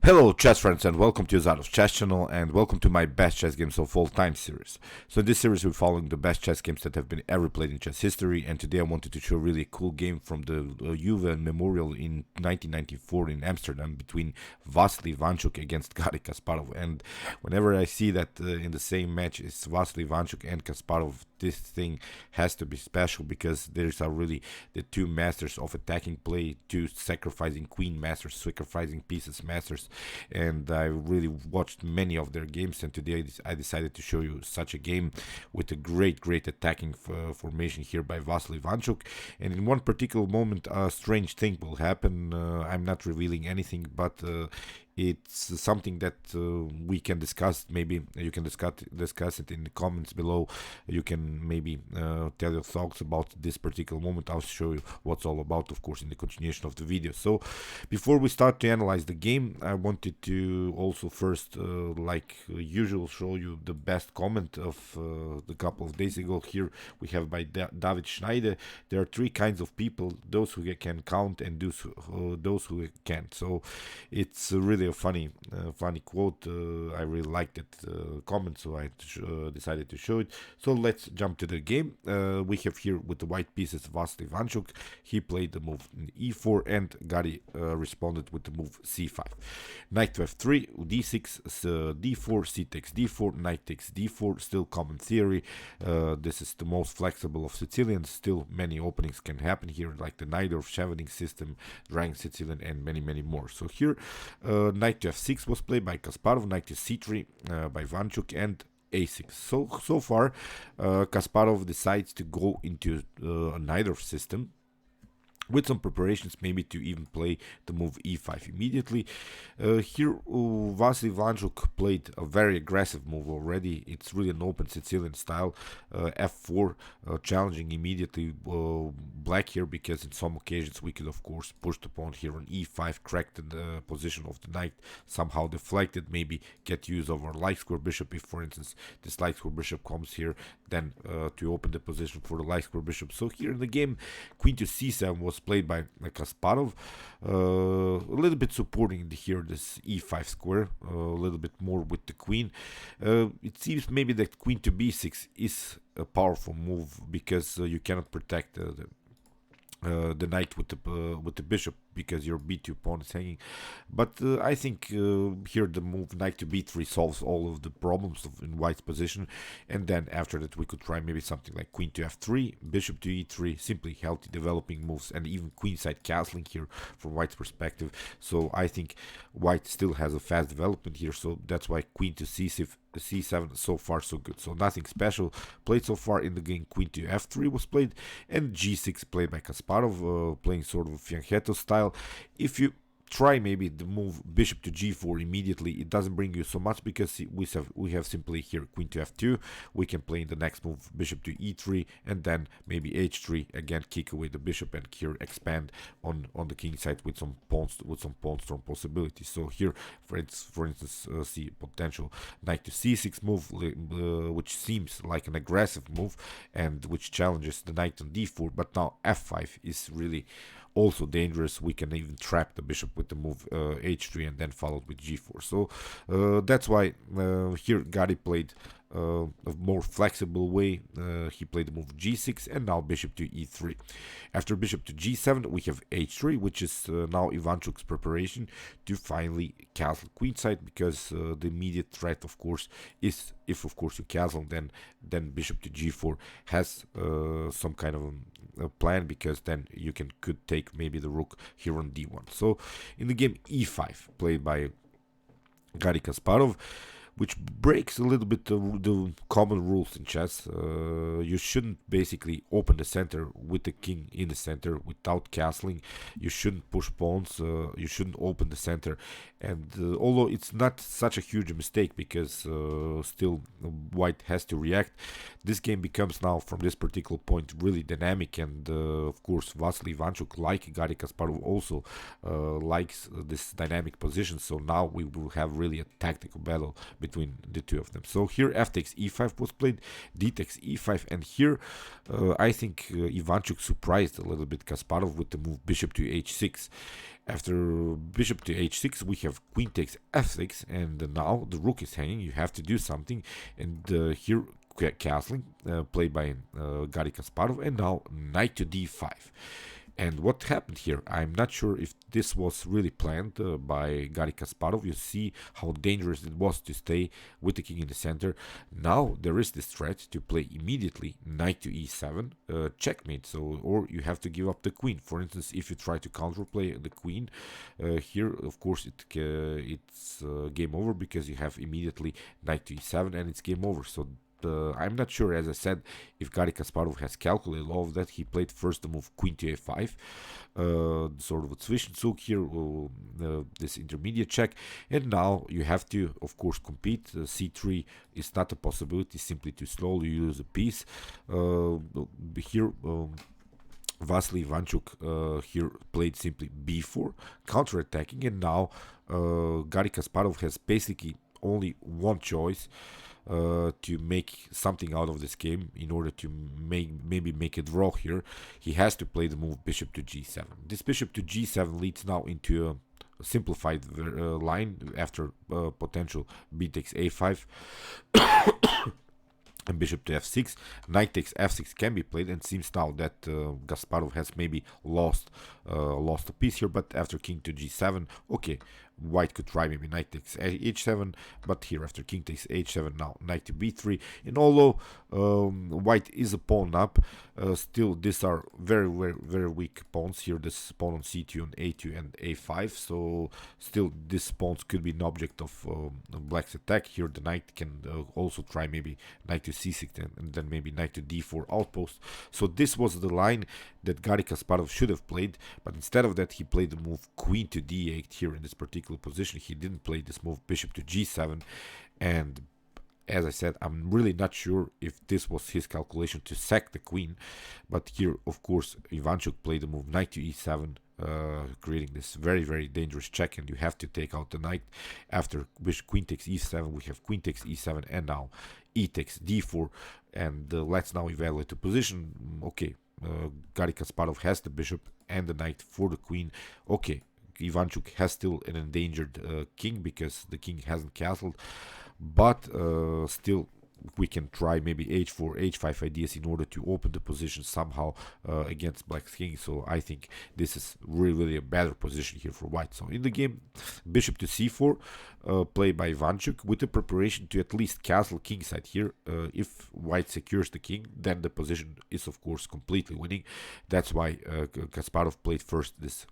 Hello chess friends and welcome to Zarov's chess channel and welcome to my best chess games of all time series. So in this series we're following the best chess games that have been ever played in chess history, and today I wanted to show a really cool game from the Juve Memorial in 1994 in Amsterdam between Vassily Ivanchuck against Garry Kasparov. And whenever I see that in the same match it's Vassily Ivanchuck and Kasparov, this thing has to be special because there's really the two masters of attacking play, two sacrificing queen masters, sacrificing pieces masters. And I really watched many of their games, and today I decided to show you such a game with a great attacking formation here by Vassily Ivanchuck. And in one particular moment a strange thing will happen. I'm not revealing anything, but it's something that we can discuss. Maybe you can discuss it in the comments below. You can maybe tell your thoughts about this particular moment. I'll show you what's all about, of course, in the continuation of the video. So before we start to analyze the game, I wanted to also first, like usual, show you the best comment of the couple of days ago. Here we have by David Schneider. There are three kinds of people: those who can count and those who can't. So it's really a funny quote. I really liked that comment, so I decided to show it. So let's jump to the game. We have here with the white pieces Vassily Ivanchuck. He played the move e4 and Garry responded with the move c5. Knight to f3, d6, d4, c takes d4, knight takes d4. Still common theory. This is the most flexible of Sicilians. Still many openings can happen here, like the Najdorf Variation system, drawing Sicilian, and many more. So here knight to f6 was played by Kasparov, knight to c3 by Ivanchuck, and a6. So far Kasparov decides to go into a Najdorf system with some preparations, maybe to even play the move e5 immediately. Here Vassily Ivanchuck played a very aggressive move already. It's really an open Sicilian style. f4, challenging immediately black here, because in some occasions we could of course push the pawn here on e5, crack the position of the knight, somehow deflect it, maybe get use of our light square bishop. If for instance this light square bishop comes here, then to open the position for the light square bishop. So here in the game, queen to c7 was played by Kasparov, a little bit supporting here this e5 square, a little bit more with the queen. It seems maybe that queen to b6 is a powerful move, because you cannot protect the knight with the bishop, because your b2 pawn is hanging. But I think here the move knight to b3 solves all of the problems in white's position, and then after that we could try maybe something like queen to f3, bishop to e3, simply healthy developing moves, and even queenside castling here from white's perspective. So I think white still has a fast development here, so that's why queen to c7 so far so good. So nothing special played so far in the game. Queen to f3 was played, and g6 played by Kasparov, playing sort of a fianchetto style. If you try maybe the move bishop to g4 immediately, it doesn't bring you so much, because we have simply here queen to f2. We can play in the next move bishop to e3, and then maybe h3, again kick away the bishop, and here expand on the king side with some pawn storm possibilities. So here for instance see potential knight to c6 move, which seems like an aggressive move and which challenges the knight on d4. But now f5 is really also dangerous. We can even trap the bishop with the move h3 and then followed with g4. So that's why here Garry played a more flexible way. He played the move g6 and now bishop to e3. After bishop to g7 we have h3, which is now Ivanchuck's preparation to finally castle queenside, because the immediate threat of course is, if of course you castle, then bishop to g4 has some kind of a plan, because then you could take maybe the rook here on d1. So in the game e5 played by Garry Kasparov, which breaks a little bit the common rules in chess. You shouldn't basically open the center with the king in the center without castling. You shouldn't push pawns. You shouldn't open the center. And although it's not such a huge mistake, because still white has to react, this game becomes now from this particular point really dynamic. And of course Vassily Ivanchuck, like Garry Kasparov, also likes this dynamic position. So now we will have really a tactical battle between the two of them. So here f takes e5 was played, d takes e5, and here I think Ivanchuck surprised a little bit Kasparov with the move bishop to h6. After bishop to h6, we have queen takes f6, and now the rook is hanging. You have to do something, and here castling, played by Garry Kasparov, and now knight to d5. And what happened here? I'm not sure if this was really planned by Garry Kasparov. You see how dangerous it was to stay with the king in the center. Now there is this threat to play immediately knight to e7, checkmate. So, or you have to give up the queen. For instance, if you try to counterplay the queen here, of course it's game over, because you have immediately knight to e7 and it's game over. So I'm not sure, as I said, if Garry Kasparov has calculated all of that. He played first the move queen to a5, sort of a Zwischenzug here, this intermediate check, and now you have to, of course, compete. c3 is not a possibility, simply too slow. You lose a piece. Here, Vassily Ivanchuck here played simply b4, counter-attacking, and now Garry Kasparov has basically only one choice to make something out of this game in order to maybe make a draw here. He has to play the move bishop to g7. This bishop to g7 leads now into a simplified line after potential b takes a5 and bishop to f6. Knight takes f6 can be played, and seems now that Kasparov has maybe lost a piece here. But after king to g7, okay, white could try maybe knight takes h7, but here after king takes h7, now knight to b3. And although white is a pawn up, still these are very weak pawns here. This pawn on c2 and a2 and a5, so still these pawns could be an object of black's attack. Here the knight can also try maybe knight to c6 and then maybe knight to d4 outpost. So this was the line that Garry Kasparov should have played, but instead of that he played the move queen to d8 here in this particular position. He didn't play this move bishop to g7, and as I said, I'm really not sure if this was his calculation to sack the queen. But here, of course, Ivanchuck played the move knight to e7, creating this very dangerous check, and you have to take out the knight. After queen takes e7, we have queen takes e7, and now e takes d4. And let's now evaluate the position. Okay, Garry Kasparov has the bishop and the knight for the queen. Okay, Ivanchuck has still an endangered king because the king hasn't castled, but still we can try maybe h4, h5 ideas in order to open the position somehow against black's king. So I think this is really a better position here for white. So in the game, bishop to c4, played by Ivanchuck, with the preparation to at least castle kingside here. If white secures the king, then the position is of course completely winning. That's why Kasparov played first this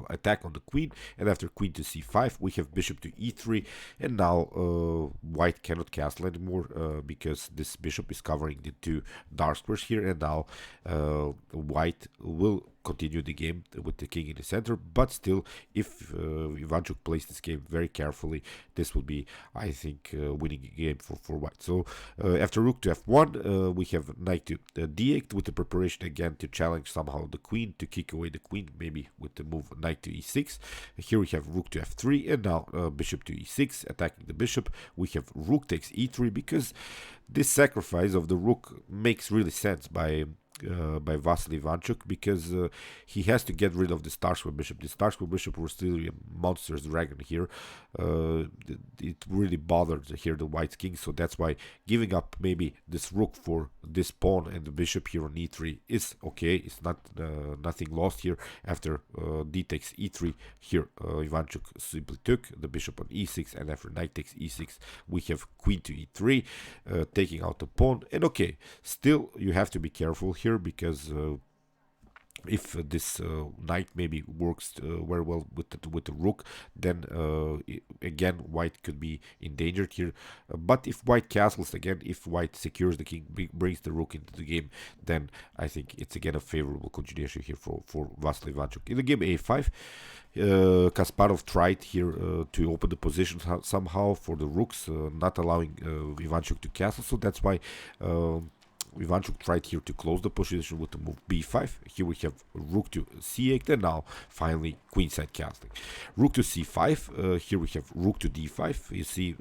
attack on the queen, and after queen to c5 we have bishop to e3, and now white cannot castle anymore because this bishop is covering the two dark squares here, and now white will continue the game with the king in the center. But still, if Ivanchuck plays this game very carefully, this will be, I think, winning game for white. So after rook to f1, we have knight to d8 with the preparation again to challenge somehow the queen, to kick away the queen, maybe with the move knight to e6. Here we have rook to f3, and now bishop to e6, attacking the bishop. We have rook takes e3, because this sacrifice of the rook makes really sense by Vassily Ivanchuck, because he has to get rid of the star square bishop. The star square bishop was still a monster's dragon here. It really bothered here the white king, so that's why giving up maybe this rook for this pawn and the bishop here on e3 is okay. It's not nothing lost here. After d takes e3, here Ivanchuck simply took the bishop on e6, and after knight takes e6 we have queen to e3, taking out the pawn. And okay, still you have to be careful here, because if this knight maybe works very well with the rook, then again white could be endangered here. But if white castles again, if white secures the king, brings the rook into the game, then I think it's again a favorable continuation here for Vassily Ivanchuck. In the game a5, Kasparov tried here to open the position somehow for the rooks, not allowing Ivanchuck to castle. So that's why Ivanchuck tried here to close the position with the move b5. Here we have rook to c8, and now finally queenside castling. Rook to c5. Here we have rook to d5. You see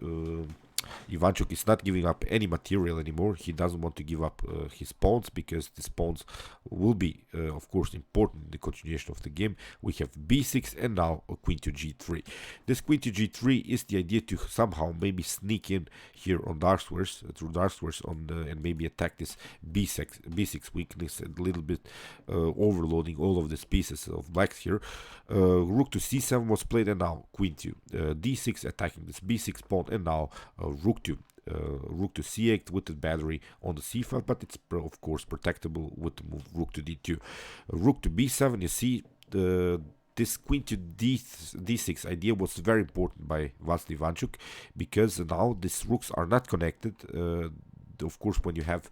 Ivanchuck is not giving up any material anymore. He doesn't want to give up his pawns, because these pawns will be, of course, important in the continuation of the game. We have b6 and now queen to g3. This queen to g3 is the idea to somehow maybe sneak in here on dark squares, through dark squares, and maybe attack this b6 weakness, a little bit overloading all of these pieces of blacks here. Rook to c7 was played, and now queen to d6, attacking this b6 pawn, and now rook to c8 with the battery on the c5, but it's of course protectable with the move rook to d2. Rook to b7, you see this queen to d6 idea was very important by Vassily Ivanchuck, because now these rooks are not connected. Of course, when you have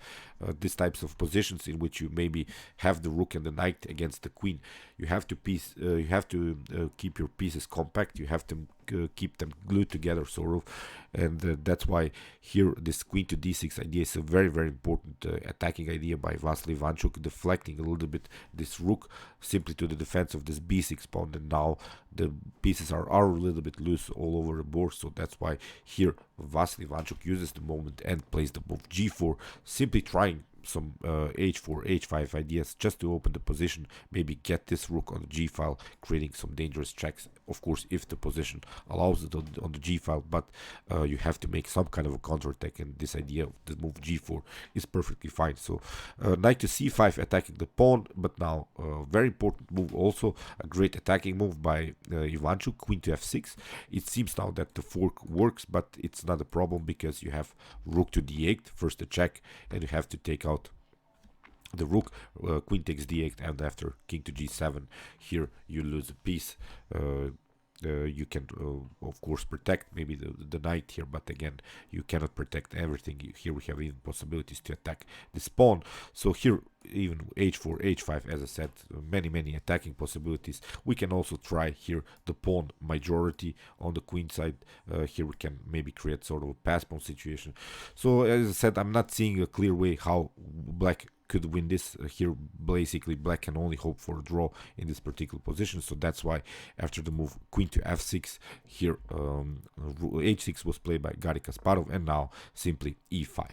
these types of positions in which you maybe have the rook and the knight against the queen, you have to keep your pieces compact. You have to keep them glued together, sort of, and that's why here this queen to d6 idea is a very, very important attacking idea by Vassily Ivanchuck, deflecting a little bit this rook simply to the defense of this b6 pawn, and now the pieces are a little bit loose all over the board. So that's why here Vassily Ivanchuck uses the moment and plays the move g4, simply trying some h4 h5 ideas just to open the position, maybe get this rook on the g file, creating some dangerous checks, of course, if the position allows it on the g file, but you have to make some kind of a counterattack, and this idea of the move g4 is perfectly fine. So knight to c5, attacking the pawn, but now very important move, also a great attacking move by Ivanchuck, queen to f6. It seems now that the fork works, but it's not a problem, because you have rook to d8, first a check, and you have to take out the rook, queen takes d8, and after king to g7, here you lose a piece. You can of course protect maybe the knight here, but again you cannot protect everything. Here we have even possibilities to attack this pawn. So here even h4 h5, as I said, many attacking possibilities. We can also try here the pawn majority on the queen side. Here we can maybe create sort of a pass pawn situation. So as I said, I'm not seeing a clear way how black could win this. Here basically black can only hope for a draw in this particular position. So that's why after the move queen to f6, here h6 was played by Garry Kasparov, and now simply e5.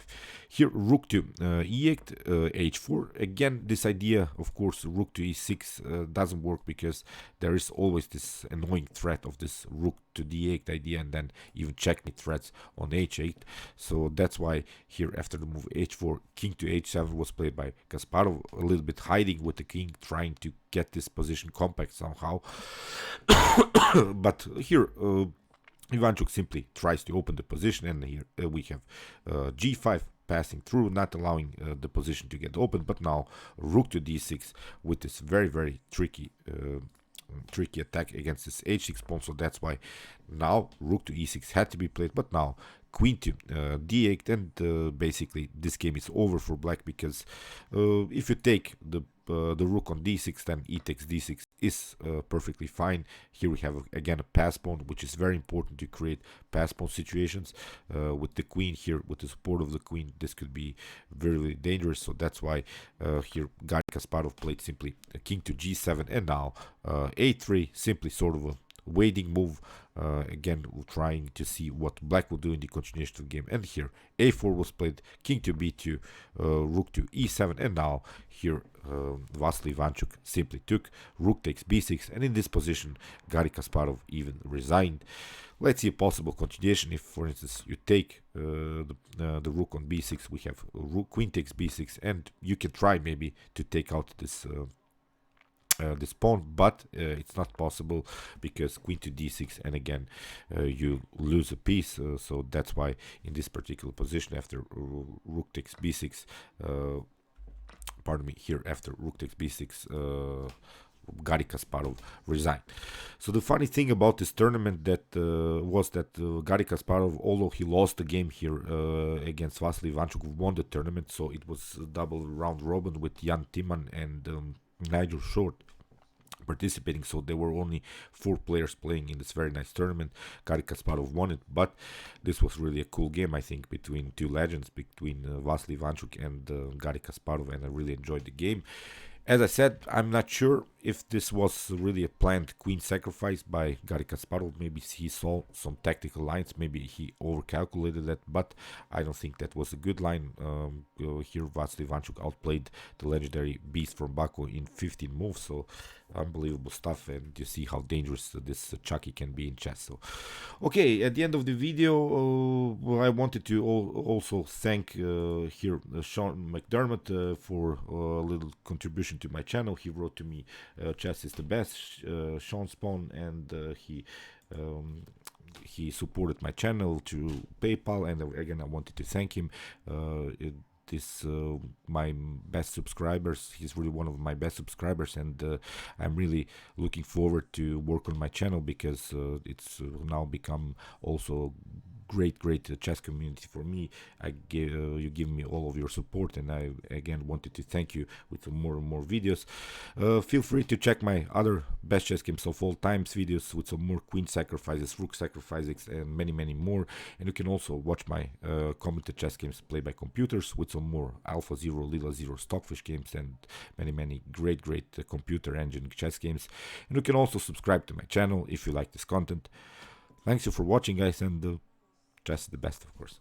Here rook to e8, h4. Again, this idea, of course, rook to e6 doesn't work, because there is always this annoying threat of this rook to d8 idea, and then even checkmate threats on h8. So that's why here after the move h4, king to h7 was played by Kasparov, a little bit hiding with the king, trying to get this position compact somehow. But here Ivanchuck simply tries to open the position, and here we have g5 passing through, not allowing the position to get open. But now rook to d6 with this very tricky attack against this h6 pawn. So that's why now rook to e6 had to be played, but now queen to d8, and basically this game is over for black, because if you take the rook on d6, then e takes d6 is perfectly fine. Here we have again a pass pawn, which is very important to create pass pawn situations. With the queen here, with the support of the queen, this could be very dangerous. So that's why here Garry Kasparov played simply king to g7, and now a3, simply sort of a waiting move, again trying to see what black will do in the continuation of the game. And here a4 was played, king to b2, rook to e7, and now here Vassily Ivanchuck simply took rook takes b6, and in this position Garry Kasparov even resigned. Let's see a possible continuation. If, for instance, you take the rook on b6, we have rook queen takes b6, and you can try maybe to take out this this pawn, but it's not possible, because queen to d6, and again you lose a piece. So that's why in this particular position, after rook takes b6, pardon me, here after rook takes b6, Garry Kasparov resigned. So the funny thing about this tournament that was that Garry Kasparov, although he lost the game here against Vassily Ivanchuck, won the tournament. So it was a double round robin with Jan Timman and Nigel Short participating. So there were only 4 players playing in this very nice tournament. Garry Kasparov won it, but this was really a cool game, I think, between two legends, between Vassily Ivanchuck and Garry Kasparov, and I really enjoyed the game. As I said, I'm not sure if this was really a planned queen sacrifice by Garry Kasparov. Maybe he saw some tactical lines, maybe he overcalculated that, but I don't think that was a good line. Here Vassily Ivanchuck outplayed the legendary beast from Baku in 15 moves, so unbelievable stuff, and you see how dangerous this Chucky can be in chess. So, okay, at the end of the video, I wanted to also thank here Sean McDermott for a little contribution to my channel. He wrote to me, chess is the best, Sean Spawn, and he supported my channel to PayPal, and again I wanted to thank him. This my best subscribers, he's really one of my best subscribers, and I'm really looking forward to work on my channel, because it's now become also great chess community for me. You give me all of your support, and I again wanted to thank you with more and more videos. Feel free to check my other best chess games of all times videos with some more queen sacrifices, rook sacrifices, and many more. And you can also watch my commented chess games played by computers with some more Alpha Zero, Lila Zero Stockfish games, and many great computer engine chess games. And you can also subscribe to my channel if you like this content. Thanks you for watching, guys, and chess is the best, of course.